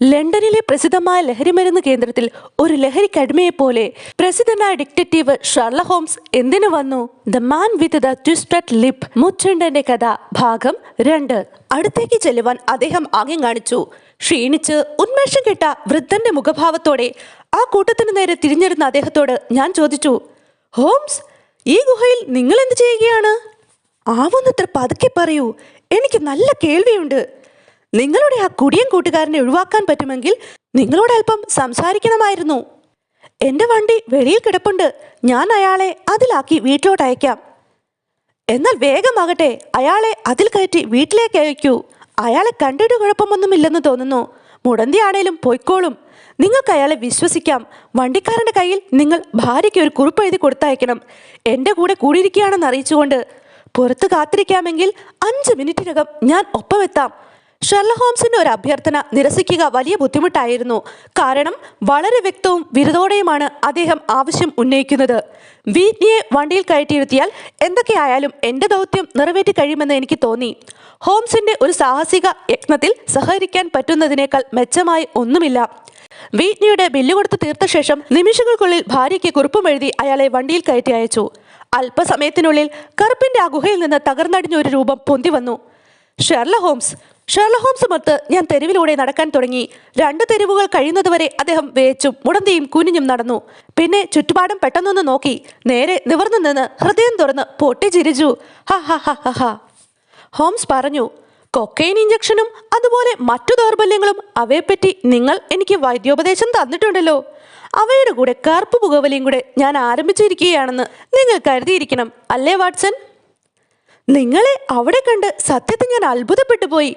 ലണ്ടനിലെ പ്രസിദ്ധമായ ലഹരിമരുന്ന് കേന്ദ്രത്തിൽ ഒരു ലഹരിക്കടിമയെപ്പോലെ പ്രസിദ്ധനായ ഡിറ്റക്റ്റീവ് ഷെർലക് ഹോംസ് എന്തിനു വന്നു? The man with the twisted lip, മുച്ചുണ്ടന്റെ കഥ ഭാഗം 2. അടുത്തേക്ക് ചെല്ലുവാൻ അദ്ദേഹം ആംഗ്യം കാണിച്ചു. ക്ഷീണിച്ച് ഉന്മേഷം കെട്ട വൃദ്ധന്റെ മുഖഭാവത്തോടെ ആ കൂട്ടത്തിന് നേരെ തിരിഞ്ഞിരുന്ന അദ്ദേഹത്തോട് ഞാൻ ചോദിച്ചു, ഹോംസ്, ഈ ഗുഹയിൽ നിങ്ങൾ എന്ത് ചെയ്യുകയാണ്? ആവുന്നത്ര പതുക്കെ പറയൂ, എനിക്ക് നല്ല കേൾവിയുണ്ട്. നിങ്ങളുടെ ആ കുടിയൻ കൂട്ടുകാരനെ ഒഴിവാക്കാൻ പറ്റുമെങ്കിൽ നിങ്ങളോട് അല്പം സംസാരിക്കണമായിരുന്നു. എൻ്റെ വണ്ടി വെളിയിൽ കിടപ്പുണ്ട്, ഞാൻ അയാളെ അതിലാക്കി വീട്ടിലോട്ട് അയക്കാം. എന്നാൽ വേഗമാകട്ടെ, അയാളെ അതിൽ കയറ്റി വീട്ടിലേക്ക് അയക്കൂ. അയാളെ കണ്ടിട്ട് കുഴപ്പമൊന്നുമില്ലെന്ന് തോന്നുന്നു. മുടന്തിയാണേലും പൊയ്ക്കോളും. നിങ്ങൾക്ക് അയാളെ വിശ്വസിക്കാം. വണ്ടിക്കാരൻ്റെ കയ്യിൽ നിങ്ങൾ ഭാര്യയ്ക്ക് ഒരു കുറിപ്പ് എഴുതി കൊടുത്തയക്കണം. എൻ്റെ കൂടെ കൂടിയിരിക്കുകയാണെന്ന് അറിയിച്ചുകൊണ്ട്. പുറത്ത് കാത്തിരിക്കാമെങ്കിൽ 5 മിനിറ്റിനകം ഞാൻ ഒപ്പമെത്താം. ഷെർലക് ഹോംസിന്റെ ഒരു അഭ്യർത്ഥന നിരസിക്കുക വലിയ ബുദ്ധിമുട്ടായിരുന്നു. കാരണം വളരെ വ്യക്തവും വിരുദ്ധോടെയുമാണ് അദ്ദേഹം ആവശ്യം ഉന്നയിക്കുന്നത്. വീറ്റ്നിയെ വണ്ടിയിൽ കയറ്റിയിരുത്തിയാൽ എന്തൊക്കെയായാലും എൻ്റെ ദൗത്യം നിറവേറ്റി കഴിയുമെന്ന് എനിക്ക് തോന്നി. ഹോംസിന്റെ ഒരു സാഹസിക യത്നത്തിൽ സഹകരിക്കാൻ പറ്റുന്നതിനേക്കാൾ മെച്ചമായി ഒന്നുമില്ല. വീറ്റ്നിയുടെ ബില്ല് കൊടുത്ത് തീർത്ത ശേഷം നിമിഷങ്ങൾക്കുള്ളിൽ ഭാര്യയ്ക്ക് കുറിപ്പും എഴുതി അയാളെ വണ്ടിയിൽ കയറ്റി അയച്ചു. അല്പസമയത്തിനുള്ളിൽ കറുപ്പിന്റെ ആ ഗുഹയിൽ നിന്ന് തകർന്നടിഞ്ഞ ഒരു രൂപം പൊന്തി വന്നു. ഷെർലക് ഹോംസ് മൊത്ത് ഞാൻ തെരുവിലൂടെ നടക്കാൻ തുടങ്ങി. 2 തെരുവുകൾ കഴിയുന്നതുവരെ അദ്ദേഹം വേച്ചും മുടന്തിയും കുനിഞ്ഞും നടന്നു. പിന്നെ ചുറ്റുപാടും പെട്ടെന്നൊന്ന് നോക്കി നേരെ നിവർന്നു നിന്ന് ഹൃദയം തുറന്ന് പൊട്ടിച്ചിരിച്ചു. ഹ ഹ ഹ ഹ ഹ. ഹോംസ് പറഞ്ഞു, കൊക്കൈൻ ഇഞ്ചക്ഷനും അതുപോലെ മറ്റു ദൗർബല്യങ്ങളും, അവയെപ്പറ്റി നിങ്ങൾ എനിക്ക് വൈദ്യോപദേശം തന്നിട്ടുണ്ടല്ലോ. അവയുടെ കൂടെ കറുപ്പ് പുകവലിയും കൂടെ ഞാൻ ആരംഭിച്ചിരിക്കുകയാണെന്ന് നിങ്ങൾ കരുതിയിരിക്കണം അല്ലേ വാട്സൺ? നിങ്ങളെ അവിടെ കണ്ട് സത്യത്തിൽ ഞാൻ അത്ഭുതപ്പെട്ടു പോയി.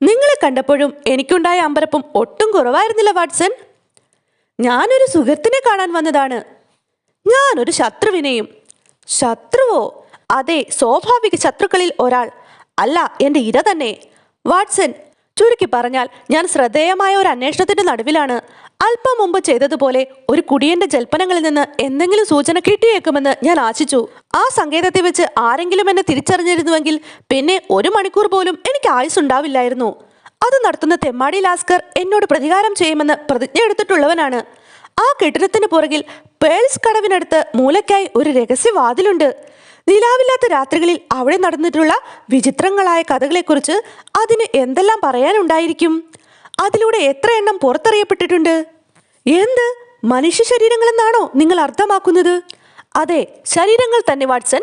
നിങ്ങളെ കണ്ടപ്പോഴും എനിക്കുണ്ടായ അമ്പരപ്പും ഒട്ടും കുറവായിരുന്നില്ല വാട്സൺ. ഞാനൊരു സുഹൃത്തിനെ കാണാൻ വന്നതാണ്. ഞാനൊരു ശത്രുവിനെയും. ശത്രുവോ? അതെ, സ്വാഭാവിക ശത്രുക്കളിൽ ഒരാൾ. അല്ല, എൻ്റെ ഇര തന്നെ. വാട്സൺ, ചുരുക്കി പറഞ്ഞാൽ ഞാൻ ശ്രദ്ധേയമായ ഒരു അന്വേഷണത്തിന്റെ നടുവിലാണ്. അല്പം മുമ്പ് ചെയ്തതുപോലെ ഒരു കുടിയന്റെ ജൽപ്പനങ്ങളിൽ നിന്ന് എന്തെങ്കിലും സൂചന കിട്ടിയേക്കുമെന്ന് ഞാൻ ആശിച്ചു. ആ സങ്കേതത്തിൽ വെച്ച് ആരെങ്കിലും എന്നെ തിരിച്ചറിഞ്ഞിരുന്നുവെങ്കിൽ പിന്നെ 1 മണിക്കൂർ പോലും എനിക്ക് ആയുസ്സുണ്ടാവില്ലായിരുന്നു. അത് നടത്തുന്ന തെമ്മാടി ലാസ്കർ എന്നോട് പ്രതികാരം ചെയ്യുമെന്ന് പ്രതിജ്ഞ എടുത്തിട്ടുള്ളവനാണ്. ആ കെട്ടിടത്തിന് പുറകിൽ പേൾസ് കടവിനടുത്ത് മൂലയ്ക്കായി ഒരു രഹസ്യവാതിലുണ്ട്. നിലാവില്ലാത്ത രാത്രികളിൽ അവിടെ നടന്നിട്ടുള്ള വിചിത്രങ്ങളായ കഥകളെക്കുറിച്ച് അതിന് എന്തെല്ലാം പറയാനുണ്ടായിരിക്കും? അതിലൂടെ എത്ര എണ്ണം പുറത്തറിയപ്പെട്ടിട്ടുണ്ട്? എന്ത്, മനുഷ്യ ശരീരങ്ങളെന്നാണോ നിങ്ങൾ അർത്ഥമാക്കുന്നത്? അതെ, ശരീരങ്ങൾ തന്നെ വാട്സൺ.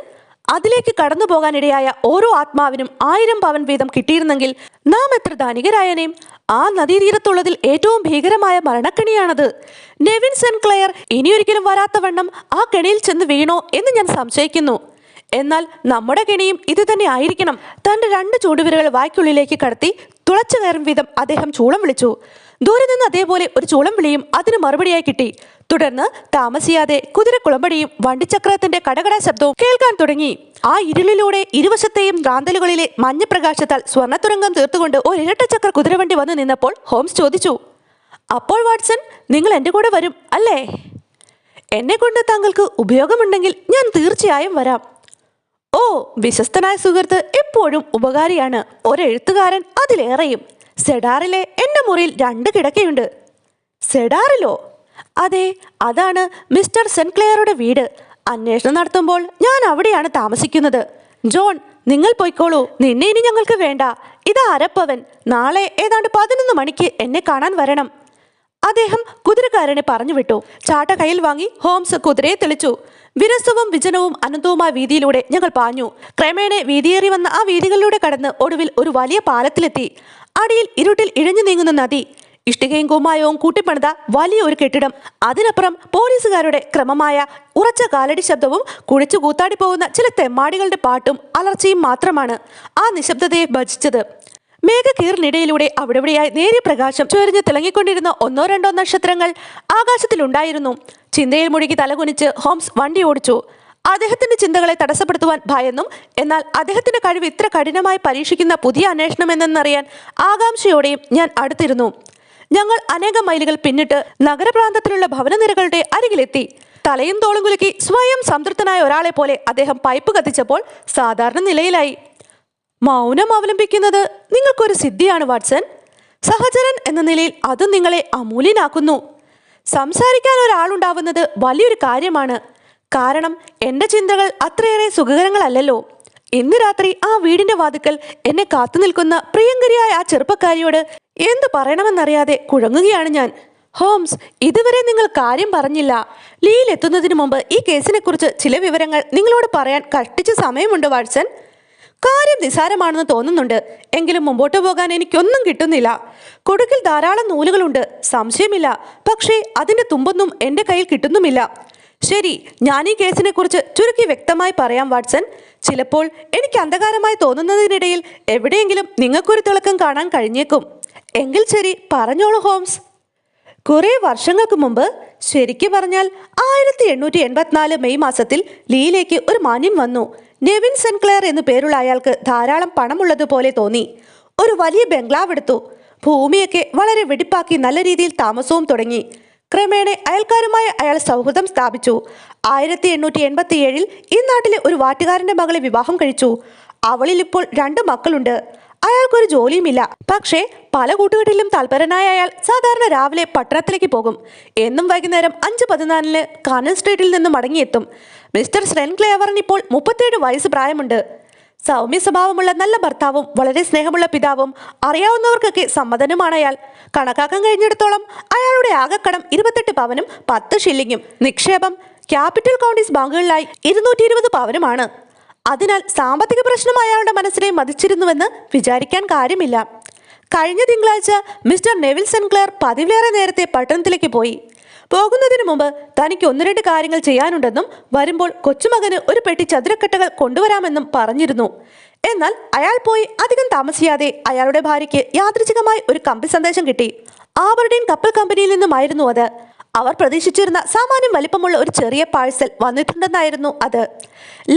അതിലേക്ക് കടന്നു പോകാനിടയായ ഓരോ ആത്മാവിനും 1000 പവൻ വീതം കിട്ടിയിരുന്നെങ്കിൽ നാം എത്ര ധനികരായനേം. ആ നദീതീരത്തുള്ളതിൽ ഏറ്റവും ഭീകരമായ മരണക്കെണിയാണത്. നെവിൻ സെൻക്ലെയർ ഇനിയൊരിക്കലും വരാത്ത വണ്ണം ആ കെണിയിൽ ചെന്ന് വീണോ എന്ന് ഞാൻ സംശയിക്കുന്നു. എന്നാൽ നമ്മുടെ കെണിയും ഇത് തന്നെ ആയിരിക്കണം. തൻ്റെ 2 ചൂണ്ടുവിരകൾ വായ്ക്കുള്ളിലേക്ക് കടത്തി തുളച്ചു കയറും വിധം അദ്ദേഹം ചൂളം വിളിച്ചു. ദൂരെ നിന്ന് അതേപോലെ ഒരു ചൂളം വിളിയും അതിന് മറുപടിയായി കിട്ടി. തുടർന്ന് താമസിയാതെ കുതിരക്കുളമ്പടിയും വണ്ടിച്ചക്രത്തിന്റെ കടകട ശബ്ദവും കേൾക്കാൻ തുടങ്ങി. ആ ഇരുളിലൂടെ ഇരുവശത്തെയും റാന്തലുകളിലെ മഞ്ഞപ്രകാശത്താൽ സ്വർണ്ണത്തുരങ്കം തീർത്തുകൊണ്ട് ഒരു ഇരട്ടച്ചക്ര കുതിരവണ്ടി വന്നു നിന്നപ്പോൾ ഹോംസ് ചോദിച്ചു, അപ്പോൾ വാട്സൺ, നിങ്ങൾ എൻ്റെ കൂടെ വരും അല്ലേ? എന്നെ കൊണ്ട് താങ്കൾക്ക് ഉപയോഗമുണ്ടെങ്കിൽ ഞാൻ തീർച്ചയായും വരാം. ഓ, വിശ്വസ്തനായ സുഹൃത്ത് എപ്പോഴും ഉപകാരിയാണ്. ഒരെഴുത്തുകാരൻ അതിലേറെയും. സെഡാറിലെ എൻ്റെ മുറിയിൽ 2 കിടക്കയുണ്ട്. സെഡാറിലോ? അതെ, അതാണ് മിസ്റ്റർ സെൻക്ലെയറുടെ വീട്. അന്വേഷണം നടത്തുമ്പോൾ ഞാൻ അവിടെയാണ് താമസിക്കുന്നത്. ജോൺ, നിങ്ങൾ പോയിക്കോളൂ. നിന്നെ ഇനി ഞങ്ങൾക്ക് വേണ്ട. ഇതാ അരപ്പവൻ. നാളെ ഏതാണ്ട് 11 മണിക്ക് എന്നെ കാണാൻ വരണം. അദ്ദേഹം കുതിരക്കാരനെ പറഞ്ഞു വിട്ടു. ചാട്ട കയ്യിൽ വാങ്ങി ഹോംസ് കുതിരയെ തെളിച്ചു. വിരസവും വിജനവും അനന്തവുമായ വീതിയിലൂടെ ഞങ്ങൾ പാഞ്ഞു. ക്രമേണ വീതിയേറി വന്ന ആ വീതികളിലൂടെ കടന്ന് ഒടുവിൽ ഒരു വലിയ പാലത്തിലെത്തി. അടിയിൽ ഇരുട്ടിൽ ഇഴഞ്ഞു നീങ്ങുന്ന നദി, ഇഷ്ടികയും കുമ്മായവും കൂട്ടിപ്പണിത വലിയ ഒരു കെട്ടിടം, അതിനപ്പുറം പോലീസുകാരുടെ ക്രമമായ ഉറച്ച കാലടി ശബ്ദവും കുഴിച്ചു കൂത്താടി പോകുന്ന ചില തെമ്മാടികളുടെ പാട്ടും അലർച്ചയും മാത്രമാണ് ആ നിശബ്ദതയെ ഭജിച്ചത്. മേഘക്കീറിനിടയിലൂടെ അവിടെവിടെയായി നേരിയ പ്രകാശം ചൊരിഞ്ഞ് തിളങ്ങിക്കൊണ്ടിരുന്ന 1-2 നക്ഷത്രങ്ങൾ ആകാശത്തിലുണ്ടായിരുന്നു. ചിന്തയിൽ മുഴുകി തലകുനിച്ച് ഹോംസ് വണ്ടി ഓടിച്ചു. അദ്ദേഹത്തിന്റെ ചിന്തകളെ തടസ്സപ്പെടുത്തുവാൻ ഭയന്നും, എന്നാൽ അദ്ദേഹത്തിന്റെ കഴിവ് ഇത്ര കഠിനമായി പരീക്ഷിക്കുന്ന പുതിയ അന്വേഷണം എന്തെന്നറിയാൻ ആകാംക്ഷയോടെയും ഞാൻ അടുത്തിരുന്നു. ഞങ്ങൾ അനേകം മൈലുകൾ പിന്നിട്ട് നഗരപ്രാന്തത്തിലുള്ള ഭവനനിരകളുടെ അരികിലെത്തി. തലയും തോളും കുലുക്കി സ്വയം സംതൃപ്തനായ ഒരാളെ പോലെ അദ്ദേഹം പൈപ്പ് കത്തിച്ചപ്പോൾ സാധാരണ നിലയിലായി. മൗനം അവലംബിക്കുന്നത് നിങ്ങൾക്കൊരു സിദ്ധിയാണ് വാട്സൺ. സഹചരൻ എന്ന നിലയിൽ അത് നിങ്ങളെ അമൂല്യനാക്കുന്നു. സംസാരിക്കാൻ ഒരാളുണ്ടാവുന്നത് വലിയൊരു കാര്യമാണ്. കാരണം എൻ്റെ ചിന്തകൾ അത്രയേറെ സുഖകരങ്ങളല്ലല്ലോ. ഇന്ന് രാത്രി ആ വീടിന്റെ വാതിക്കൽ എന്നെ കാത്തു നിൽക്കുന്ന പ്രിയങ്കരിയായ ആ ചെറുപ്പക്കാരിയോട് എന്തു പറയണമെന്നറിയാതെ കുഴങ്ങുകയാണ് ഞാൻ. ഹോംസ്, ഇതുവരെ നിങ്ങൾ കാര്യം പറഞ്ഞില്ല. ലീയിൽ എത്തുന്നതിന് മുമ്പ് ഈ കേസിനെ കുറിച്ച് ചില വിവരങ്ങൾ നിങ്ങളോട് പറയാൻ കഷ്ടിച്ച് സമയമുണ്ട് വാട്സൺ. കാര്യം നിസാരമാണെന്ന് തോന്നുന്നുണ്ട്, എങ്കിലും മുമ്പോട്ട് പോകാൻ എനിക്കൊന്നും കിട്ടുന്നില്ല. കൊടുക്കിൽ ധാരാളം നൂലുകളുണ്ട്, സംശയമില്ല. പക്ഷേ അതിന്റെ തുമ്പൊന്നും എൻ്റെ കയ്യിൽ കിട്ടുന്നുമില്ല. ശരി, ഞാൻ ഈ കേസിനെ കുറിച്ച് ചുരുക്കി വ്യക്തമായി പറയാം വാട്സൺ. ചിലപ്പോൾ എനിക്ക് അന്ധകാരമായി തോന്നുന്നതിനിടയിൽ എവിടെയെങ്കിലും നിങ്ങൾക്കൊരു തിളക്കം കാണാൻ കഴിഞ്ഞേക്കും. എങ്കിൽ ശരി, പറഞ്ഞോളൂ ഹോംസ്. കുറെ വർഷങ്ങൾക്ക് മുമ്പ്, ശരിക്കു പറഞ്ഞാൽ 1884 മെയ് മാസത്തിൽ ലീയിലേക്ക് ഒരു മാന്യൻ വന്നു. നെവിൻ സെൻക്ലെയർ എന്നു പേരുള്ള അയാൾക്ക് ധാരാളം പണമുള്ളതുപോലെ തോന്നി. ഒരു വലിയ ബംഗ്ലാവ് എടുത്തു. ഭൂമിയൊക്കെ വളരെ വെടിപ്പാക്കി നല്ല രീതിയിൽ താമസവും തുടങ്ങി. ക്രമേണ അയൽക്കാരുമായി അയാൾ സൗഹൃദം സ്ഥാപിച്ചു. 1887 ഈ നാട്ടിലെ ഒരു വാറ്റുകാരന്റെ മകളെ വിവാഹം കഴിച്ചു. അവളിൽ ഇപ്പോൾ 2 മക്കളുണ്ട്. അയാൾക്കൊരു ജോലിയുമില്ല. പക്ഷേ പല കൂട്ടുകെട്ടിലും തൽപരനായ അയാൾ സാധാരണ രാവിലെ പട്ടണത്തിലേക്ക് പോകും. എന്നും വൈകുന്നേരം 5:14 കാനൽ സ്ട്രീറ്റിൽ നിന്നും മടങ്ങിയെത്തും. മിസ്റ്റർ സെൻക്ലെയറിന് ഇപ്പോൾ 37 വയസ്സ് പ്രായമുണ്ട്. സൗമ്യ സ്വഭാവമുള്ള നല്ല ഭർത്താവും വളരെ സ്നേഹമുള്ള പിതാവും അറിയാവുന്നവർക്കൊക്കെ സമ്മതനുമാണ് അയാൾ. കണക്കാക്കാൻ കഴിഞ്ഞിടത്തോളം അയാളുടെ ആകെക്കടം 28 പവനും 10 ഷില്ലിങ്ങും, നിക്ഷേപം ക്യാപിറ്റൽ കൗണ്ടീസ് ബാങ്കുകളിലായി 220 പവനുമാണ്. അതിനാൽ സാമ്പത്തിക പ്രശ്നം അയാളുടെ മനസ്സിനെ മതിച്ചിരുന്നുവെന്ന് വിചാരിക്കാൻ കാര്യമില്ല. കഴിഞ്ഞ തിങ്കളാഴ്ച മിസ്റ്റർ നെവിൽ സെൻക്ലെയർ പതിവിലേറെ നേരത്തെ പട്ടണത്തിലേക്ക് പോയി. പോകുന്നതിന് മുമ്പ് തനിക്ക് 1-2 കാര്യങ്ങൾ ചെയ്യാനുണ്ടെന്നും വരുമ്പോൾ കൊച്ചുമകന് ഒരു പെട്ടി ചതുരക്കട്ടകൾ കൊണ്ടുവരാമെന്നും പറഞ്ഞിരുന്നു. എന്നാൽ അയാൾ പോയി അധികം താമസിയാതെ അയാളുടെ ഭാര്യയ്ക്ക് യാദൃച്ഛികമായി ഒരു കമ്പി സന്ദേശം കിട്ടി. ആബർഡീൻ കപ്പൽ കമ്പനിയിൽ നിന്നുമായിരുന്നു അത്. അവർ പ്രതീക്ഷിച്ചിരുന്ന സാമാന്യം വലിപ്പമുള്ള ഒരു ചെറിയ പാഴ്സൽ വന്നിട്ടുണ്ടെന്നായിരുന്നു അത്.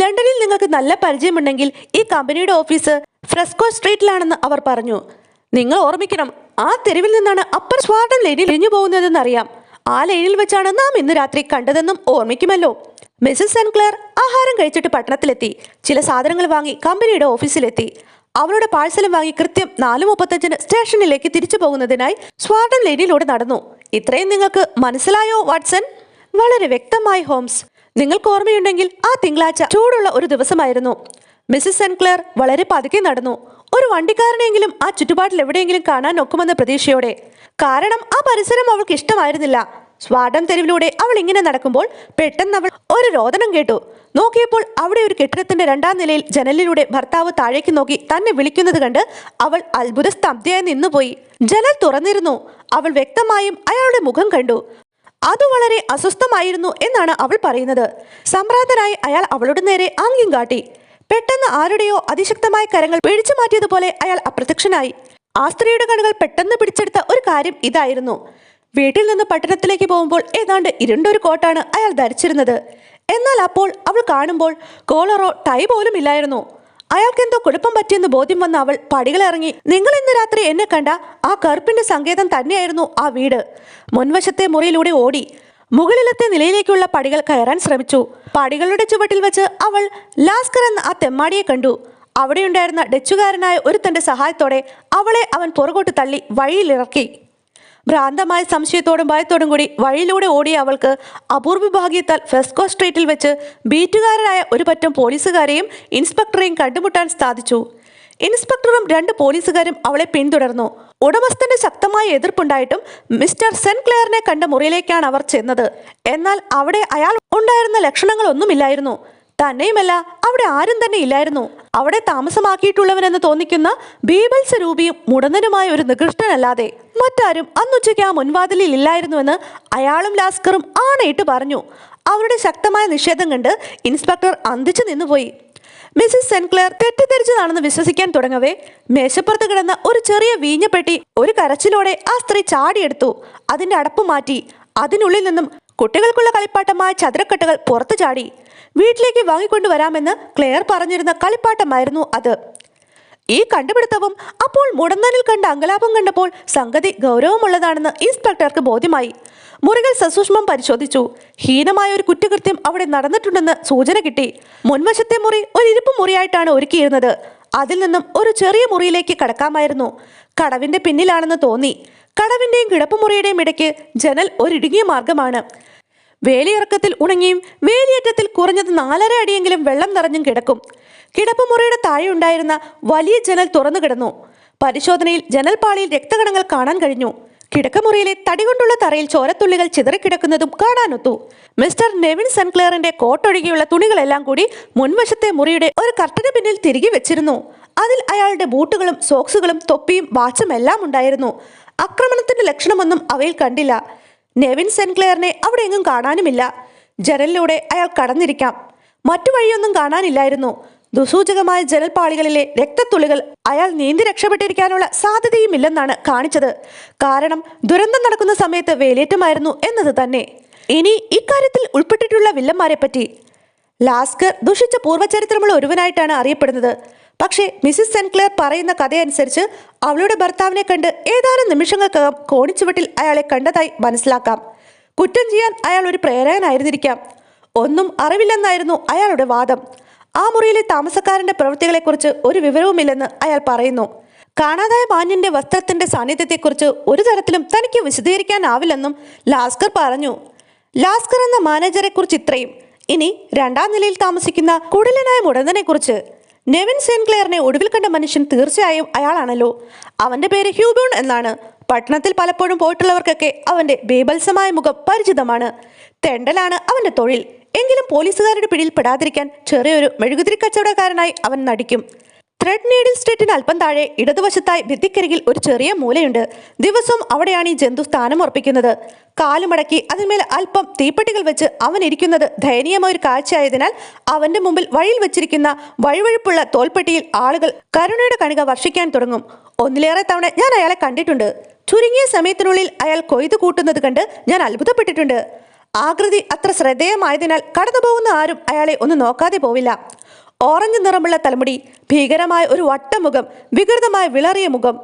ലണ്ടനിൽ നിങ്ങൾക്ക് നല്ല പരിചയമുണ്ടെങ്കിൽ ഈ കമ്പനിയുടെ ഓഫീസ് ഫ്രെസ്കോ സ്ട്രീറ്റിലാണെന്ന് അവർ പറഞ്ഞു. നിങ്ങൾ ഓർമ്മിക്കണം, ആ തെരുവിൽ നിന്നാണ് അപ്പർ സ്വാർഡൻ ലൈനിൽ ഇരിഞ്ഞു പോകുന്നതെന്ന് അറിയാം. ആ ലൈനിൽ വെച്ചാണ് നാം ഇന്ന് രാത്രി കണ്ടതെന്നും ഓർമ്മിക്കുമല്ലോ. മിസസ് സെൻക്ലെയർ ആഹാരം കഴിച്ചിട്ട് പട്ടണത്തിലെത്തി. ചില സാധനങ്ങൾ വാങ്ങി കമ്പനിയുടെ ഓഫീസിലെത്തി. അവളുടെ പാഴ്സലും വാങ്ങി കൃത്യം 4:35 സ്റ്റേഷനിലേക്ക് തിരിച്ചു പോകുന്നതിനായി സ്വാർഡൻ ലൈനിലൂടെ നടന്നു. ഇത്രയും നിങ്ങൾക്ക് മനസ്സിലായോ വാട്സൺ? വളരെ വ്യക്തമായി ഹോംസ്. നിങ്ങൾക്ക് ഓർമ്മയുണ്ടെങ്കിൽ ആ തിങ്കളാഴ്ച ചൂടുള്ള ഒരു ദിവസമായിരുന്നു. മിസസ് സെൻക്ലെയർ വളരെ പതുക്കെ നടന്നു. ഒരു വണ്ടിക്കാരനെങ്കിലും ആ ചുറ്റുപാടിൽ എവിടെയെങ്കിലും കാണാൻ ഒക്കുമെന്ന പ്രതീക്ഷയോടെ. കാരണം ആ പരിസരം അവൾക്ക് ഇഷ്ടമായിരുന്നില്ല. സ്വാർഡൻ തെരുവിലൂടെ അവൾ ഇങ്ങനെ നടക്കുമ്പോൾ പെട്ടെന്ന് അവൾ ഒരു രോദനം കേട്ടു. നോക്കിയപ്പോൾ അവിടെ ഒരു കെട്ടിടത്തിന്റെ 2ാം നിലയിൽ ജനലിലൂടെ ഭർത്താവ് താഴേക്ക് നോക്കി തന്നെ വിളിക്കുന്നത് കണ്ട് അവൾ അത്ഭുത സ്തബ്ധയായി നിന്നുപോയി. ജനൽ തുറന്നിരുന്നു. അവൾ വ്യക്തമായും അയാളുടെ മുഖം കണ്ടു. അത് വളരെ അസ്വസ്ഥമായിരുന്നു എന്നാണ് അവൾ പറയുന്നത്. സംഭ്രാന്തനായി അയാൾ അവളുടെ നേരെ ആംഗ്യം കാട്ടി. പെട്ടെന്ന് ആരുടെയോ അതിശക്തമായ കരങ്ങൾ പിടിച്ചു മാറ്റിയതുപോലെ അയാൾ അപ്രത്യക്ഷനായി. ആ സ്ത്രീയുടെ കണ്ണുകൾ പെട്ടെന്ന് പിടിച്ചെടുത്ത ഒരു കാര്യം ഇതായിരുന്നു. വീട്ടിൽ നിന്ന് പട്ടണത്തിലേക്ക് പോകുമ്പോൾ ഏതാണ്ട് ഇരുണ്ടൊരു കോട്ടാണ് അയാൾ ധരിച്ചിരുന്നത്. എന്നാൽ അപ്പോൾ അവൾ കാണുമ്പോൾ കോളറോ ടൈ പോലും ഇല്ലായിരുന്നു. അയാൾക്കെന്തോ കുഴപ്പം പറ്റിയെന്ന് ബോധ്യം വന്ന അവൾ പടികളിറങ്ങി. നിങ്ങൾ ഇന്ന് രാത്രി എന്നെ കണ്ട ആ കറുപ്പിന്റെ സങ്കേതം തന്നെയായിരുന്നു ആ വീട്. മുൻവശത്തെ മുറിയിലൂടെ ഓടി മുകളിലത്തെ നിലയിലേക്കുള്ള പടികൾ കയറാൻ ശ്രമിച്ചു. പടികളുടെ ചുവട്ടിൽ വെച്ച് അവൾ ലാസ്കർ എന്ന ആ തെമ്മാടിയെ കണ്ടു. അവിടെയുണ്ടായിരുന്ന ഡച്ചുകാരനായ ഒരുത്തന്റെ സഹായത്തോടെ അവളെ അവൻ പുറകോട്ട് തള്ളി വഴിയിലിറക്കി. ഭ്രാന്തമായ സംശയത്തോടും ഭയത്തോടും കൂടി വഴിയിലൂടെ ഓടിയ അവൾക്ക് അപൂർവ ഭാഗ്യത്താൽ ഫ്രെസ്കോ സ്ട്രീറ്റിൽ വെച്ച് ബീറ്റുകാരായ ഒരു പറ്റം പോലീസുകാരെയും ഇൻസ്പെക്ടറെയും കണ്ടുമുട്ടാൻ സാധിച്ചു. ഇൻസ്പെക്ടറും 2 പോലീസുകാരും അവളെ പിന്തുടർന്നു. ഉടമസ്ഥന്റെ ശക്തമായ എതിർപ്പുണ്ടായിട്ടും മിസ്റ്റർ സെൻക്ലെയറിനെ കണ്ട മുറിയിലേക്കാണ് അവർ ചെന്നത്. എന്നാൽ അവിടെ അയാൾ ഉണ്ടായിരുന്ന ലക്ഷണങ്ങളൊന്നുമില്ലായിരുന്നു. തന്നെയുമല്ല, അവിടെ ആരും തന്നെ ഇല്ലായിരുന്നു. അവിടെ താമസമാക്കിയിട്ടുള്ളവനെന്ന് തോന്നിക്കുന്ന ബീബൽസ് രൂപിയും മുടന്തനുമായ ഒരു നികൃഷ്ടനല്ലാതെ മറ്റാരും അന്നുച്ചയ്ക്ക് ആ മുൻവാതിലിൽ ഇല്ലായിരുന്നുവെന്ന് അയാളും ലാസ്കറും ആണയിട്ട് പറഞ്ഞു. അവരുടെ ശക്തമായ നിഷേധം കണ്ട് ഇൻസ്പെക്ടർ അന്തിച്ചു നിന്നുപോയി. മിസസ് സെൻക്ലെയർ തെറ്റിദ്ധരിച്ചതാണെന്ന് വിശ്വസിക്കാൻ തുടങ്ങവേ മേശപ്പുറത്ത് കിടന്ന ഒരു ചെറിയ വീഞ്ഞപ്പെട്ടി ഒരു കരച്ചിലോടെ ആ സ്ത്രീ ചാടിയെടുത്തു. അതിന്റെ അടപ്പ് മാറ്റി. അതിനുള്ളിൽ നിന്നും കുട്ടികൾക്കുള്ള കളിപ്പാട്ടമായ ചതുരക്കെട്ടുകൾ പുറത്തു ചാടി. വീട്ടിലേക്ക് വാങ്ങിക്കൊണ്ടുവരാമെന്ന് ക്ലെയർ പറഞ്ഞിരുന്ന കളിപ്പാട്ടമായിരുന്നു അത്. ഈ കണ്ടുപിടുത്തവും അപ്പോൾ മുടന്തനിൽ കണ്ട അങ്കലാപം കണ്ടപ്പോൾ സംഗതി ഗൗരവമുള്ളതാണെന്ന് ഇൻസ്പെക്ടർക്ക് ബോധ്യമായി. മുറികൾ സസൂക്ഷ്മം പരിശോധിച്ചു. ഹീനമായ ഒരു കുറ്റകൃത്യം അവിടെ നടന്നിട്ടുണ്ടെന്ന് സൂചന കിട്ടി. മുൻവശത്തെ മുറി ഒരു ഇരുപ്പ് മുറിയായിട്ടാണ് ഒരുക്കിയിരുന്നത്. അതിൽ നിന്നും ഒരു ചെറിയ മുറിയിലേക്ക് കടക്കാമായിരുന്നു. കടവിന്റെ പിന്നിലാണെന്ന് തോന്നി. കടവിന്റെയും കിടപ്പുമുറിയുടെയും ഇടയ്ക്ക് ജനൽ ഒരിടുങ്ങിയ മാർഗമാണ്. വേലിയിറക്കത്തിൽ ഉണങ്ങിയും വേലിയേറ്റത്തിൽ കുറഞ്ഞത് 4.5 അടിയെങ്കിലും വെള്ളം നിറഞ്ഞും കിടക്കും. കിടപ്പുമുറിയുടെ താഴെ ഉണ്ടായിരുന്ന വലിയ ജനൽ തുറന്നു കിടന്നു. പരിശോധനയിൽ ജനൽപ്പാളിയിൽ രക്തകണങ്ങൾ കാണാൻ കഴിഞ്ഞു. കിടക്കമുറിയിലെ തടികൊണ്ടുള്ള തറയിൽ ചോരത്തുള്ളികൾ ചിതറിക്കിടക്കുന്നതും കാണാനൊത്തു. മിസ്റ്റർ നെവിൻ സെൻക്ലെയറിന്റെ കോട്ടൊഴികെയുള്ള തുണികളെല്ലാം കൂടി മുൻവശത്തെ മുറിയുടെ ഒരു കർട്ടന് പിന്നിൽ തിരികെ വെച്ചിരുന്നു. അതിൽ അയാളുടെ ബൂട്ടുകളും സോക്സുകളും തൊപ്പിയും വാച്ചും എല്ലാം ഉണ്ടായിരുന്നു. ആക്രമണത്തിന്റെ ലക്ഷണമൊന്നും അവയിൽ കണ്ടില്ല. നെവിൻ സെൻക്ലെയറിനെ അവിടെ എങ്ങും കാണാനുമില്ല. ജനലിലൂടെ അയാൾ കടന്നിരിക്കാം. മറ്റു വഴിയൊന്നും കാണാനില്ലായിരുന്നു. ദുസൂചകമായ ജനൽപ്പാളികളിലെ രക്തത്തുള്ളികൾ അയാൾ നീന്തി രക്ഷപ്പെട്ടിരിക്കാനുള്ള സാധ്യതയുമില്ലെന്നാണ് കാണിച്ചത്. കാരണം ദുരന്തം നടക്കുന്ന സമയത്ത് വേലിയേറ്റമായിരുന്നു എന്നത് തന്നെ. ഇനി ഇക്കാര്യത്തിൽ ഉൾപ്പെട്ടിട്ടുള്ള വില്ലന്മാരെ പറ്റി. ലാസ്കർ ദുഷിച്ച പൂർവ്വചരിത്രമുള്ള ഒരുവനായിട്ടാണ് അറിയപ്പെടുന്നത്. പക്ഷേ മിസ്സിസ് സെൻക്ലെയർ പറയുന്ന കഥയനുസരിച്ച് അവളുടെ ഭർത്താവിനെ കണ്ട് ഏതാനും നിമിഷങ്ങൾക്കകം കോണിച്ചുവട്ടിൽ അയാളെ കണ്ടതായി മനസ്സിലാക്കാം. കുറ്റം ചെയ്യാൻ അയാൾ ഒരു പ്രേരകനായിരുന്നിരിക്കാം. ഒന്നും അറിവില്ലെന്നായിരുന്നു അയാളുടെ വാദം. ആ മുറിയിലെ താമസക്കാരന്റെ പ്രവൃത്തികളെക്കുറിച്ച് ഒരു വിവരവുമില്ലെന്ന് അയാൾ പറയുന്നു. കാണാതായ മാന്യന്റെ വസ്ത്രത്തിന്റെ സാന്നിധ്യത്തെക്കുറിച്ച് ഒരു തരത്തിലും തനിക്ക് വിശദീകരിക്കാനാവില്ലെന്നും ലാസ്കർ പറഞ്ഞു. ലാസ്കർ എന്ന മാനേജറെ കുറിച്ച് ഇത്രയും. ഇനി 2ാം നിലയിൽ താമസിക്കുന്ന കുടിലനായ മുടന്തനെ കുറിച്ച്. നെവിൻ സെൻക്ലെയറിനെ ഒടുവിൽ കണ്ട മനുഷ്യൻ തീർച്ചയായും അയാളാണല്ലോ. അവന്റെ പേര് ഹ്യൂബോൺ എന്നാണ്. പട്ടണത്തിൽ പലപ്പോഴും പോയിട്ടുള്ളവർക്കൊക്കെ അവന്റെ ബീഭത്സമായ മുഖം പരിചിതമാണ്. തെണ്ടലാണ് അവന്റെ തൊഴിൽ. എങ്കിലും പോലീസുകാരുടെ പിടിയിൽ പെടാതിരിക്കാൻ ചെറിയൊരു മെഴുകുതിരി കച്ചവടക്കാരനായി അവൻ നടിക്കും. ത്രെഡ് നീഡിൽ സ്ട്രീറ്റിന് അല്പം താഴെ ഇടതുവശത്തായി ഭിത്തിക്കരികിൽ ഒരു ചെറിയ മൂലയുണ്ട്. ദിവസവും അവിടെയാണ് ഈ ജന്തു സ്ഥാനം ഉറപ്പിക്കുന്നത്. കാലുമടക്കി അതിന്മേൽ അല്പം തീപ്പെട്ടികൾ വെച്ച് അവൻ ഇരിക്കുന്നത് ദയനീയമായ ഒരു കാഴ്ചയായതിനാൽ അവന്റെ മുമ്പിൽ വഴിയിൽ വെച്ചിരിക്കുന്ന വഴുവഴുപ്പുള്ള തോൽപ്പെട്ടിയിൽ ആളുകൾ കരുണയുടെ കണിക വർഷിക്കാൻ തുടങ്ങും. ഒന്നിലേറെ തവണ ഞാൻ അയാളെ കണ്ടിട്ടുണ്ട്. ചുരുങ്ങിയ സമയത്തിനുള്ളിൽ അയാൾ കൊയ്തു കൂട്ടുന്നത് കണ്ട് ഞാൻ അത്ഭുതപ്പെട്ടിട്ടുണ്ട്. ആകൃതി അത്ര ശ്രദ്ധേയമായതിനാൽ കടന്നുപോകുന്ന ആരും അയാളെ ഒന്ന് നോക്കാതെ പോവില്ല. ഓറഞ്ച് നിറമുള്ള തലമുടി, ഭീകരമായ ഒരു വട്ടമുഖം, വികൃതമായ വിളറിയ മുഖം.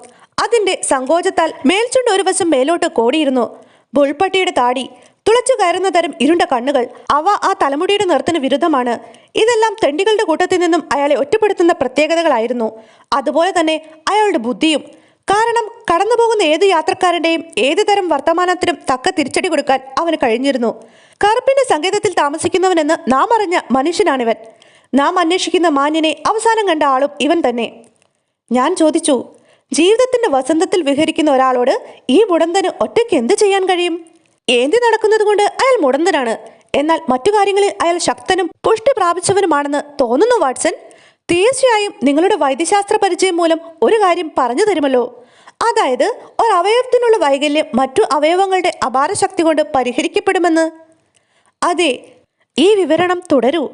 അതിന്റെ സങ്കോചത്താൽ മേൽചുണ്ട് ഒരു വശം മേലോട്ട് കോടിയിരുന്നു. ബുൾപ്പട്ടിയുടെ താടി, തുളച്ചു കയറുന്ന തരം ഇരുണ്ട കണ്ണുകൾ, അവ ആ തലമുടിയുടെ നിറത്തിന് വിരുദ്ധമാണ്. ഇതെല്ലാം തെണ്ടികളുടെ കൂട്ടത്തിൽ നിന്നും അയാളെ ഒറ്റപ്പെടുത്തുന്ന പ്രത്യേകതകളായിരുന്നു. അതുപോലെ തന്നെ അയാളുടെ ബുദ്ധിയും. കാരണം കടന്നുപോകുന്ന ഏത് യാത്രക്കാരൻ്റെയും ഏത് തരം വർത്തമാനത്തിനും തക്ക തിരിച്ചടി കൊടുക്കാൻ അവന് കഴിഞ്ഞിരുന്നു. കറുപ്പിന്റെ സങ്കേതത്തിൽ താമസിക്കുന്നവനെന്ന് നാം അറിഞ്ഞ മനുഷ്യനാണിവൻ. നാം അന്വേഷിക്കുന്ന മാന്യനെ അവസാനം കണ്ട ആളും ഇവൻ തന്നെ. ഞാൻ ചോദിച്ചു, ജീവിതത്തിന്റെ വസന്തത്തിൽ വിഹരിക്കുന്ന ഒരാളോട് ഈ മുടന്തന് ഒറ്റയ്ക്ക് എന്ത് ചെയ്യാൻ കഴിയും? ഏന്തി നടക്കുന്നത് കൊണ്ട് അയാൾ മുടന്തനാണ്. എന്നാൽ മറ്റു കാര്യങ്ങളിൽ അയാൾ ശക്തനും പുഷ്ടി പ്രാപിച്ചവനുമാണെന്ന് തോന്നുന്നു വാട്സൺ. തീർച്ചയായും നിങ്ങളുടെ വൈദ്യശാസ്ത്ര പരിചയം മൂലം ഒരു കാര്യം പറഞ്ഞു തരുമല്ലോ. അതായത് ഒരവയവത്തിനുള്ള വൈകല്യം മറ്റു അവയവങ്ങളുടെ അപാര ശക്തി കൊണ്ട് പരിഹരിക്കപ്പെടുമെന്ന്. അതെ, ഈ വിവരണം തുടരൂ.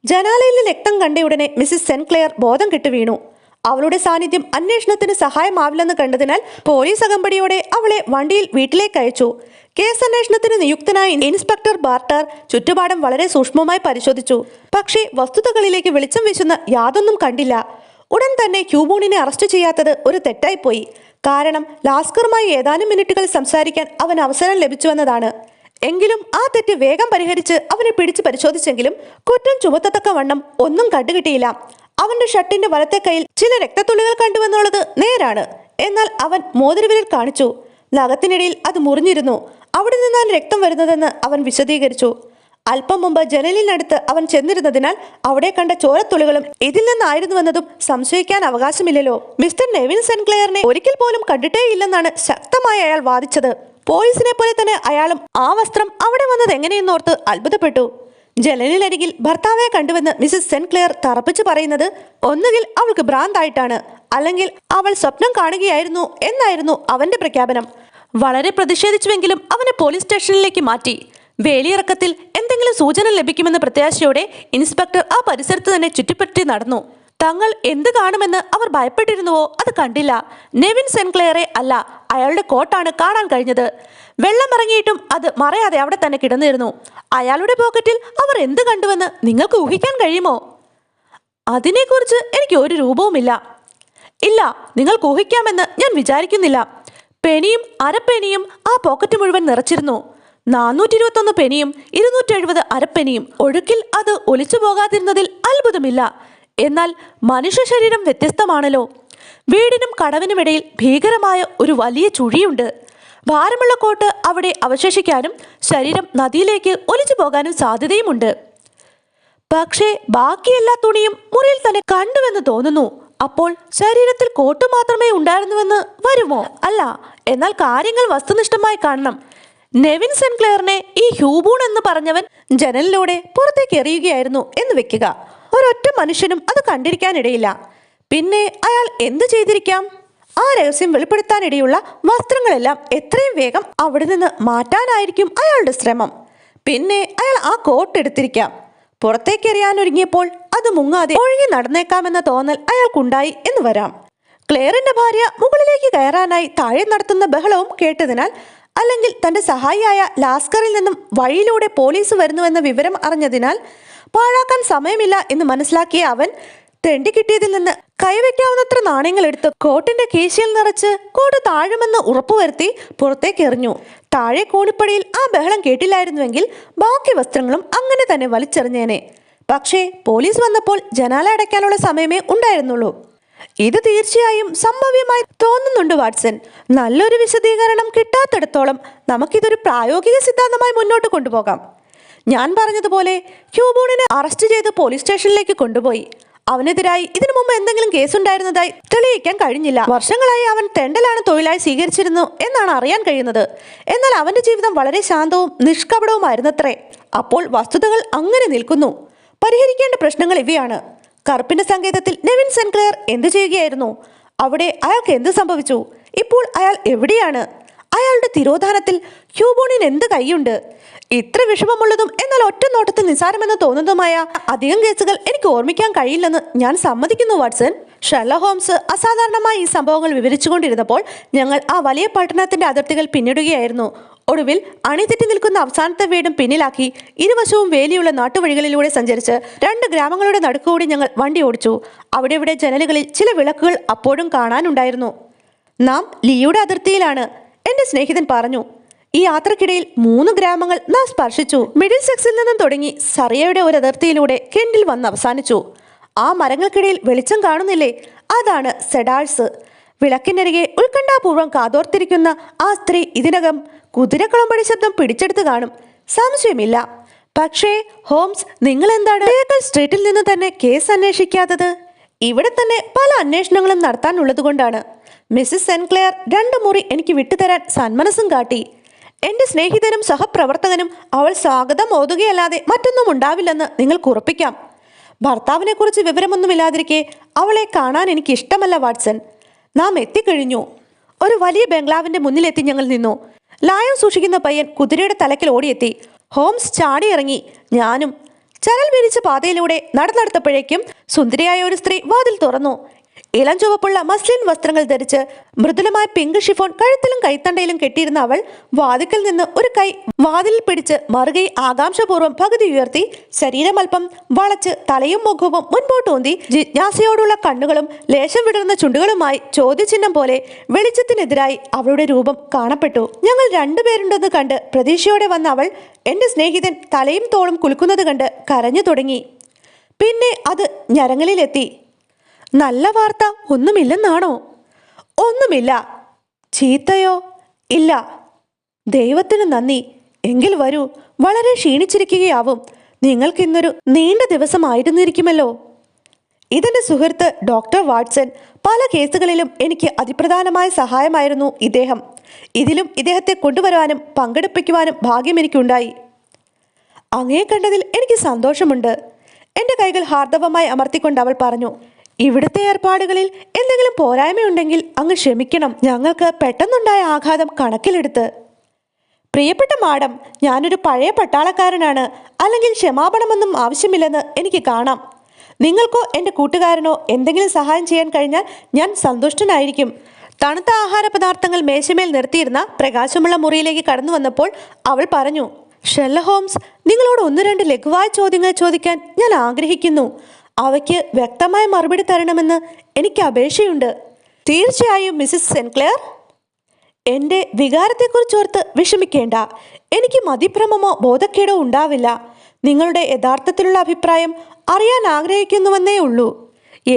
ജനാലയിലെ രക്തം കണ്ടയുടനെ മിസ്സിസ് സെൻക്ലെയർ ബോധം കെട്ടു വീണു. അവളുടെ സാന്നിധ്യം അന്വേഷണത്തിന് സഹായമാവില്ലെന്ന് കണ്ടതിനാൽ പോലീസ് അകമ്പടിയോടെ അവളെ വണ്ടിയിൽ വീട്ടിലേക്ക് അയച്ചു. കേസന്വേഷണത്തിന് നിയുക്തനായ ഇൻസ്പെക്ടർ ബാർട്ടർ ചുറ്റുപാടും വളരെ സൂക്ഷ്മമായി പരിശോധിച്ചു. പക്ഷേ വസ്തുതകളിലേക്ക് വെളിച്ചം വീശുന്ന യാതൊന്നും കണ്ടില്ല. ഉടൻ തന്നെ ഹ്യൂബോണിനെ അറസ്റ്റ് ചെയ്യാത്തത് ഒരു തെറ്റായിപ്പോയി. കാരണം ലാസ്കറുമായി ഏതാനും മിനിറ്റുകൾ സംസാരിക്കാൻ അവന് അവസരം ലഭിച്ചുവെന്നതാണ്. എങ്കിലും ആ തെറ്റ് വേഗം പരിഹരിച്ച് അവനെ പിടിച്ച് പരിശോധിച്ചെങ്കിലും കുറ്റം ചുമത്തത്തക്ക വണ്ണം ഒന്നും കണ്ടുകിട്ടിയില്ല. അവന്റെ ഷർട്ടിന്റെ വലത്തെ കൈയിൽ ചില രക്തത്തുള്ളികൾ കണ്ടുവെന്നുള്ളത് നേരാണ്. എന്നാൽ അവൻ മോതിരവിരൽ കാണിച്ചു. നഖത്തിനിടയിൽ അത് മുറിഞ്ഞിരുന്നു. അവിടെ നിന്നാണ് രക്തം വരുന്നതെന്ന് അവൻ വിശദീകരിച്ചു. അല്പം മുമ്പ് ജനലിനടുത്ത് അവൻ ചെന്നിരുന്നതിനാൽ അവിടെ കണ്ട ചോരത്തുള്ളികളും ഇതിൽ നിന്നായിരുന്നുവെന്നതും സംശയിക്കാൻ അവകാശമില്ലല്ലോ. മിസ്റ്റർ നെവിൻ സെൻക്ലെയറിനെ ഒരിക്കൽ പോലും കണ്ടിട്ടേയില്ലെന്നാണ് ശക്തമായി അയാൾ വാദിച്ചത്. പോലീസിനെ പോലെ തന്നെ അയാളും ആ വസ്ത്രം അവിടെ വന്നത് എങ്ങനെയെന്നോർത്ത് അത്ഭുതപ്പെട്ടു. ജനലിനരികിൽ ഭർത്താവെ കണ്ടുവെന്ന് മിസ്സിസ് സെൻക്ലെയർ തറപ്പിച്ച് പറയുന്നത് ഒന്നുകിൽ അവൾക്ക് ഭ്രാന്തായിട്ടാണ്, അല്ലെങ്കിൽ അവൾ സ്വപ്നം കാണുകയായിരുന്നു എന്നായിരുന്നു അവന്റെ പ്രഖ്യാപനം. വളരെ പ്രതിഷേധിച്ചുവെങ്കിലും അവനെ പോലീസ് സ്റ്റേഷനിലേക്ക് മാറ്റി. വേലിയിറക്കത്തിൽ എന്തെങ്കിലും സൂചന ലഭിക്കുമെന്ന പ്രത്യാശയോടെ ഇൻസ്പെക്ടർ ആ പരിസരത്ത് തന്നെ ചുറ്റിപ്പറ്റി നടന്നു. തങ്ങൾ എന്ത് കാണുമെന്ന് അവർ ഭയപ്പെട്ടിരുന്നുവോ അത് കണ്ടില്ല. നെവിൻ സെൻക്ലെയറെ അല്ല, അയാളുടെ കോട്ടാണ് കാണാൻ കഴിഞ്ഞത്. വെള്ളം ഇറങ്ങിയിട്ടും അത് മറയാതെ അവിടെ തന്നെ കിടന്നിരുന്നു. അയാളുടെ പോക്കറ്റിൽ അവർ എന്ത് കണ്ടുവെന്ന് നിങ്ങൾക്ക് ഊഹിക്കാൻ കഴിയുമോ? അതിനെക്കുറിച്ച് എനിക്ക് ഒരു രൂപവുമില്ല. ഇല്ല, നിങ്ങൾക്ക് ഊഹിക്കാമെന്ന് ഞാൻ വിചാരിക്കുന്നില്ല. പെനിയും അരപ്പെനിയും ആ പോക്കറ്റ് മുഴുവൻ നിറച്ചിരുന്നു. 421 പെനിയും 270 അരപ്പെനിയും. ഒഴുക്കിൽ അത് ഒലിച്ചു പോകാതിരുന്നതിൽ അത്ഭുതമില്ല. എന്നാൽ മനുഷ്യ ശരീരം വ്യത്യസ്തമാണല്ലോ. വീടിനും കടവിനുമിടയിൽ ഭീകരമായ ഒരു വലിയ ചുഴിയുണ്ട്. ഭാരമുള്ള കോട്ട് അവിടെ അവശേഷിക്കാനും ശരീരം നദിയിലേക്ക് ഒലിച്ചു പോകാനും സാധ്യതയുമുണ്ട്. പക്ഷേ ബാക്കി എല്ലാ തുണിയും മുറിയിൽ തന്നെ കണ്ടുവെന്ന് തോന്നുന്നു. അപ്പോൾ ശരീരത്തിൽ കോട്ട് മാത്രമേ ഉണ്ടായിരുന്നുവെന്ന് വരുമോ? അല്ല. എന്നാൽ കാര്യങ്ങൾ വസ്തുനിഷ്ഠമായി കാണണം. നെവിൻ സെൻക്ലെയറിനെ ഈ ഹ്യൂബൂൺ എന്ന് പറഞ്ഞവൻ ജനലിലൂടെ പുറത്തേക്ക് എറിയുകയായിരുന്നു എന്ന് വെക്കുക. ഒരൊറ്റ മനുഷ്യനും അത് കണ്ടിരിക്കാനിടയില്ല. പിന്നെ അയാൾ എന്ത് ചെയ്തിരിക്കാം? ആ രഹസ്യം വെളിപ്പെടുത്താനിടയുള്ള വസ്ത്രങ്ങളെല്ലാം എത്രയും വേഗം അവിടെ നിന്ന് മാറ്റാനായിരിക്കും അയാളുടെ ശ്രമം. പിന്നെ അയാൾ ആ കോട്ട് എടുത്തിരിക്കാം. പുറത്തേക്ക് എറിയാനൊരുങ്ങിയപ്പോൾ അത് മുങ്ങാതെ ഒഴുകി നടന്നേക്കാമെന്ന തോന്നൽ അയാൾക്കുണ്ടായി എന്ന് വരാം. ക്ലെയറിന്റെ ഭാര്യ മുകളിലേക്ക് കയറാനായി താഴെ നടത്തുന്ന ബഹളവും കേട്ടതിനാൽ, അല്ലെങ്കിൽ തന്റെ സഹായിയായ ലാസ്കറിൽ നിന്നും വഴിയിലൂടെ പോലീസ് വരുന്നുവെന്ന വിവരം അറിഞ്ഞതിനാൽ പാഴാക്കാൻ സമയമില്ല എന്ന് മനസ്സിലാക്കിയ അവൻ തെണ്ടി കിട്ടിയതിൽ നിന്ന് കൈവയ്ക്കാവുന്നത്ര നാണയങ്ങൾ എടുത്ത് കോട്ടിന്റെ കീശയിൽ നിറച്ച് കോട്ട് താഴുമെന്ന് ഉറപ്പുവരുത്തി പുറത്തേക്ക് എറിഞ്ഞു. താഴെ കോണിപ്പടിയിൽ ആ ബഹളം കേട്ടില്ലായിരുന്നുവെങ്കിൽ ബാക്കി വസ്ത്രങ്ങളും അങ്ങനെ തന്നെ വലിച്ചെറിഞ്ഞേനെ. പക്ഷേ പോലീസ് വന്നപ്പോൾ ജനാല അടയ്ക്കാനുള്ള സമയമേ ഉണ്ടായിരുന്നുള്ളൂ. ഇത് തീർച്ചയായും സംഭവ്യമായി തോന്നുന്നുണ്ട് വാട്സൺ. നല്ലൊരു വിശദീകരണം കിട്ടാത്തിടത്തോളം നമുക്കിതൊരു പ്രായോഗിക സിദ്ധാന്തമായി മുന്നോട്ട് കൊണ്ടുപോകാം. ഞാൻ പറഞ്ഞതുപോലെ ഹ്യൂബൂണിനെ അറസ്റ്റ് ചെയ്ത് പോലീസ് സ്റ്റേഷനിലേക്ക് കൊണ്ടുപോയി. അവനെതിരായി ഇതിനു മുമ്പ് എന്തെങ്കിലും കേസുണ്ടായിരുന്നതായി തെളിയിക്കാൻ കഴിഞ്ഞില്ല. വർഷങ്ങളായി അവൻ തെണ്ടലാണ് തൊഴിലായി സ്വീകരിച്ചിരുന്നു എന്നാണ് അറിയാൻ കഴിയുന്നത്. എന്നാൽ അവന്റെ ജീവിതം വളരെ ശാന്തവും നിഷ്കപടവുമായിരുന്നത്രേ. അപ്പോൾ വസ്തുതകൾ അങ്ങനെ നിൽക്കുന്നു. പരിഹരിക്കേണ്ട പ്രശ്നങ്ങൾ ഇവയാണ്. കറുപ്പിന്റെ സങ്കേതത്തിൽ നെവിൻ സെൻക്ലെയർ എന്തു ചെയ്യുകയായിരുന്നു? അവിടെ അയാൾക്ക് എന്ത് സംഭവിച്ചു? ഇപ്പോൾ അയാൾ എവിടെയാണ്? അയാളുടെ തിരോധാനത്തിൽ ഹ്യൂബൂണിന് എന്ത് കൈയുണ്ട്? ഇത്ര വിഷമമുള്ളതും എന്നാൽ ഒറ്റ നോട്ടത്തിൽ നിസ്സാരമെന്ന് തോന്നുന്നതുമായ അധികം കേസുകൾ എനിക്ക് ഓർമ്മിക്കാൻ കഴിയില്ലെന്ന് ഞാൻ സമ്മതിക്കുന്നു വാട്സൺ. ഷെർലക് ഹോംസ് അസാധാരണമായി ഈ സംഭവങ്ങൾ വിവരിച്ചുകൊണ്ടിരുന്നപ്പോൾ ഞങ്ങൾ ആ വലിയ പട്ടണത്തിന്റെ അതിർത്തികൾ പിന്നിടുകയായിരുന്നു. ഒടുവിൽ അണിതെറ്റി നിൽക്കുന്ന അവസാനത്തെ വീടും പിന്നിലാക്കി ഇരുവശവും വേലിയുള്ള നാട്ടുവഴികളിലൂടെ സഞ്ചരിച്ച് 2 ഗ്രാമങ്ങളുടെ നടുക്കുകൂടി ഞങ്ങൾ വണ്ടി ഓടിച്ചു. അവിടെ ഇവിടെ ജനലുകളിൽ ചില വിളക്കുകൾ അപ്പോഴും കാണാനുണ്ടായിരുന്നു. നാം ലിയുടെ അതിർത്തിയിലാണ്, എന്റെ സ്നേഹിതൻ പറഞ്ഞു. ഈ യാത്രക്കിടയിൽ 3 ഗ്രാമങ്ങൾ നാം സ്പർശിച്ചു. മിഡിൽ സെക്സിൽ നിന്നും തുടങ്ങി സറിയയുടെ ഒരു അതിർത്തിയിലൂടെ കെൻഡിൽ വന്ന് അവസാനിച്ചു. ആ മരങ്ങൾക്കിടയിൽ വെളിച്ചം കാണുന്നില്ലേ? അതാണ് സെഡാഴ്സ്. വിളക്കിനരികെ ഉത്കണ്ഠാപൂർവ്വം കാതോർത്തിരിക്കുന്ന ആ സ്ത്രീ ഇതിനകം കുതിരക്കുളമ്പടി ശബ്ദം പിടിച്ചെടുത്ത് കാണും, സംശയമില്ല. പക്ഷേ ഹോംസ്, നിങ്ങൾ എന്താണ് ബേക്കൽ സ്ട്രീറ്റിൽ നിന്ന് തന്നെ കേസ് അന്വേഷിക്കാത്തത്? ഇവിടെ തന്നെ പല അന്വേഷണങ്ങളും നടത്താനുള്ളതുകൊണ്ടാണ്. മിസ്സിസ് സെൻക്ലെയർ 2 മുറി എനിക്ക് വിട്ടുതരാൻ സന്മനസ്സും കാട്ടി. എന്റെ സ്നേഹിതനും സഹപ്രവർത്തകനും അവൾ സ്വാഗതം ഓതുകയല്ലാതെ മറ്റൊന്നും ഉണ്ടാവില്ലെന്ന് നിങ്ങൾക്ക് ഉറപ്പിക്കാം. ഭർത്താവിനെ കുറിച്ച് വിവരമൊന്നുമില്ലാതിരിക്കെ അവളെ കാണാൻ എനിക്ക് ഇഷ്ടമല്ല വാട്സൺ. നാം എത്തിക്കഴിഞ്ഞു. ഒരു വലിയ ബംഗ്ലാവിന്റെ മുന്നിലെത്തി ഞങ്ങൾ നിന്നു. ലായം സൂക്ഷിക്കുന്ന പയ്യൻ കുതിരയുടെ തലക്കിൽ ഓടിയെത്തി. ഹോംസ് ചാടിയിറങ്ങി. ഞാനും. ചരൽ വിരിച്ച പാതയിലൂടെ നടന്നെടുത്തപ്പോഴേക്കും സുന്ദരിയായ ഒരു സ്ത്രീ വാതിൽ തുറന്നു. ഇളം ചുവപ്പുള്ള മസ്ലിൻ വസ്ത്രങ്ങൾ ധരിച്ച് മൃദുലമായ പിങ്ക് ഷിഫോൺ കഴുത്തിലും കൈത്തണ്ടയിലും കെട്ടിയിരുന്ന അവൾ വാതിക്കൽ നിന്ന് ഒരു കൈ വാതിലിൽ പിടിച്ച് മറുകൈ ആകാംക്ഷപൂർവ്വം പകുതി ഉയർത്തി ശരീരമൽപ്പം വളച്ച് തലയും മുഖവും മുൻപോട്ടൂന്തി ജിജ്ഞാസയോടുള്ള കണ്ണുകളും ലേശം വിടർന്ന ചുണ്ടുകളുമായി ചോദ്യചിഹ്നം പോലെ വെളിച്ചത്തിനെതിരായി അവളുടെ രൂപം കാണപ്പെട്ടു. ഞങ്ങൾ 2 പേരുണ്ടെന്ന് കണ്ട് പ്രതീക്ഷയോടെ വന്ന അവൾ എന്റെ സ്നേഹിതൻ തലയും തോളും കുലുക്കുന്നത് കണ്ട് കരഞ്ഞു തുടങ്ങി. പിന്നെ അത് ഞരങ്ങലിലെത്തി. നല്ല വാർത്ത ഒന്നുമില്ലെന്നാണോ? ഒന്നുമില്ല. ചീത്തയോ? ഇല്ല. ദൈവത്തിന് നന്ദി. എങ്കിൽ വരൂ. വളരെ ക്ഷീണിച്ചിരിക്കുകയാവും. നിങ്ങൾക്കിന്നൊരു നീണ്ട ദിവസമായിരുന്നിരിക്കുമല്ലോ. ഇതെന്റെ സുഹൃത്ത് ഡോക്ടർ വാട്സൺ. പല കേസുകളിലും എനിക്ക് അതിപ്രധാനമായ സഹായമായിരുന്നു ഇദ്ദേഹം. ഇതിലും ഇദ്ദേഹത്തെ കൊണ്ടുവരാനും പങ്കെടുപ്പിക്കുവാനും ഭാഗ്യം എനിക്കുണ്ടായി. അങ്ങയെ കണ്ടതിൽ എനിക്ക് സന്തോഷമുണ്ട്. എന്റെ കൈകൾ ഹാർദവമായി അമർത്തിക്കൊണ്ട് അവൾ പറഞ്ഞു. ഇവിടുത്തെ ഏർപ്പാടുകളിൽ എന്തെങ്കിലും പോരായ്മയുണ്ടെങ്കിൽ അങ്ങ് ക്ഷമിക്കണം. ഞങ്ങൾക്ക് പെട്ടെന്നുണ്ടായ ആഘാതം കണക്കിലെടുത്ത്. പ്രിയപ്പെട്ട മാഡം, ഞാനൊരു പഴയ പട്ടാളക്കാരനാണ്. അല്ലെങ്കിൽ ക്ഷമാപണമൊന്നും ആവശ്യമില്ലെന്ന് എനിക്ക് കാണാം. നിങ്ങൾക്കോ എൻ്റെ കൂട്ടുകാരനോ എന്തെങ്കിലും സഹായം ചെയ്യാൻ കഴിഞ്ഞാൽ ഞാൻ സന്തുഷ്ടനായിരിക്കും. തണുത്ത ആഹാര പദാർത്ഥങ്ങൾ മേശമേൽ നിർത്തിയിരുന്ന പ്രകാശമുള്ള മുറിയിലേക്ക് കടന്നു വന്നപ്പോൾ അവൾ പറഞ്ഞു. ഷെർലക് ഹോംസ്, നിങ്ങളോട് 1-2 ലഘുവായ ചോദ്യങ്ങൾ ചോദിക്കാൻ ഞാൻ ആഗ്രഹിക്കുന്നു. അവയ്ക്ക് വ്യക്തമായ മറുപടി തരണമെന്ന് എനിക്ക് അപേക്ഷയുണ്ട്. തീർച്ചയായും മിസ്സിസ് സെൻക്ലെയർ. എൻ്റെ വികാരത്തെക്കുറിച്ചോർത്ത് വിഷമിക്കേണ്ട. എനിക്ക് മതിഭ്രമമോ ബോധക്കേടോ ഉണ്ടാവില്ല. നിങ്ങളുടെ യഥാർത്ഥത്തിലുള്ള അഭിപ്രായം അറിയാൻ ആഗ്രഹിക്കുന്നുവെന്നേ ഉള്ളൂ.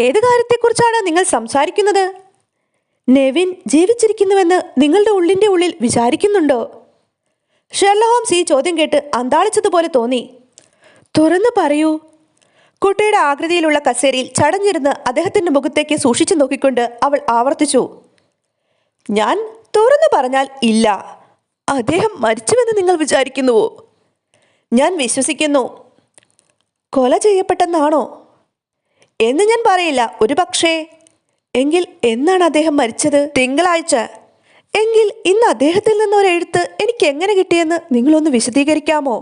ഏത് കാര്യത്തെക്കുറിച്ചാണ് നിങ്ങൾ സംസാരിക്കുന്നത്? നെവിൻ ജീവിച്ചിരിക്കുന്നുവെന്ന് നിങ്ങളുടെ ഉള്ളിൻ്റെ ഉള്ളിൽ വിചാരിക്കുന്നുണ്ടോ? ഷെർലക് ഹോംസ് ഈ ചോദ്യം കേട്ട് അന്താളിച്ചതുപോലെ തോന്നി. തുറന്നു പറയൂ. കുട്ടിയുടെ ആകൃതിയിലുള്ള കസേരയിൽ ചടഞ്ഞിരുന്ന് അദ്ദേഹത്തിൻ്റെ മുഖത്തേക്ക് സൂക്ഷിച്ചു നോക്കിക്കൊണ്ട് അവൾ ആവർത്തിച്ചു. ഞാൻ തുറന്നു പറഞ്ഞാൽ ഇല്ല. അദ്ദേഹം മരിച്ചുവെന്ന് നിങ്ങൾ വിചാരിക്കുന്നുവോ? ഞാൻ വിശ്വസിക്കുന്നു. കൊല ചെയ്യപ്പെട്ടെന്നാണോ എന്ന് ഞാൻ പറയില്ല. ഒരു പക്ഷേ. എങ്കിൽ എന്നാണ് അദ്ദേഹം മരിച്ചത്? തിങ്കളാഴ്ച. എങ്കിൽ ഇന്ന് അദ്ദേഹത്തിൽ നിന്നൊരു എഴുത്ത് എനിക്ക് എങ്ങനെ കിട്ടിയെന്ന് നിങ്ങളൊന്ന് വിശദീകരിക്കാമോ?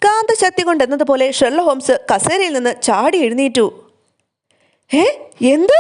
കാന്തശക്തി കൊണ്ടെന്നതുപോലെ ഷെർലക് ഹോംസ് കസേരയിൽ നിന്ന് ചാടി എഴുന്നേറ്റു. എന്ത്?